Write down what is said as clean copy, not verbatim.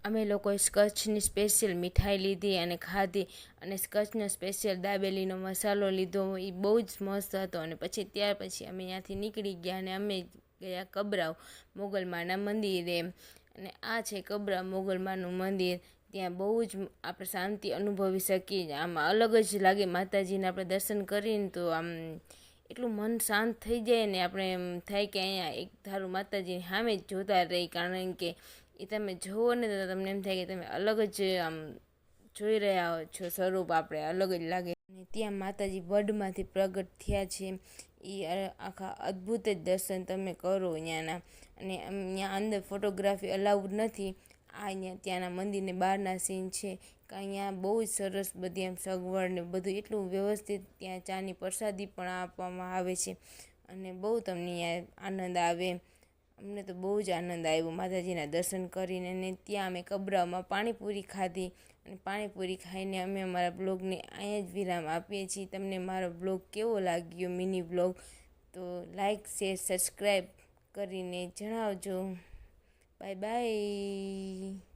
અમે લોકોએ કચ્છની સ્પેશિયલ મીઠાઈ લીધી અને ખાધી, અને કચ્છનો સ્પેશિયલ દાબેલીનો મસાલો લીધો, એ બહુ જ મસ્ત હતો. અને ત્યાર પછી અમે ત્યાંથી નીકળી ગયા અને અમે ગયા કબરાવ મોગલમાના મંદિરે. અને આ છે કબરાવ મોગલમાનું મંદિર. ત્યાં બહુ જ આપણે શાંતિ અનુભવી શકીએ, આમ અલગ જ લાગે. માતાજીને આપણે દર્શન કરીને તો આમ એટલું મન શાંત થઈ જાય ને, આપણે એમ થાય કે અહીંયા એક ધારું માતાજીની સામે જ જોતા રહી. કારણ કે એ તમે જુઓ ને તો તમને એમ થાય કે તમે અલગ જ આમ જોઈ રહ્યા છો સ્વરૂપ, આપણે અલગ જ લાગે. અને ત્યાં માતાજી વડમાંથી પ્રગટ થયા છે, એ આખા અદ્ભુત જ દર્શન તમે કરો ત્યાંના. અને ત્યાં અંદર ફોટોગ્રાફી અલાઉડ નથી. ત્યાંના મંદિરને બહારના સીન છે. અહીંયા બહુ જ સરસ બધી આમ સગવડ ને બધું એટલું વ્યવસ્થિત. ત્યાં ચાની પ્રસાદી પણ આપવામાં આવે છે અને બહુ તમને અહીંયા આનંદ આવે. અમને તો બહુ જ આનંદ આવ્યો માતાજીના દર્શન કરીને. અને ત્યાં અમે કબરામાં પાણીપુરી ખાધી, અને પાણીપુરી ખાઈને અમે અમારા બ્લોગને અહીંયા જ વિરામ આપીએ છીએ. તમને મારો બ્લોગ કેવો લાગ્યો, મિની બ્લોગ, તો લાઈક શેર સબસ્ક્રાઈબ કરીને જણાવજો. Bye bye.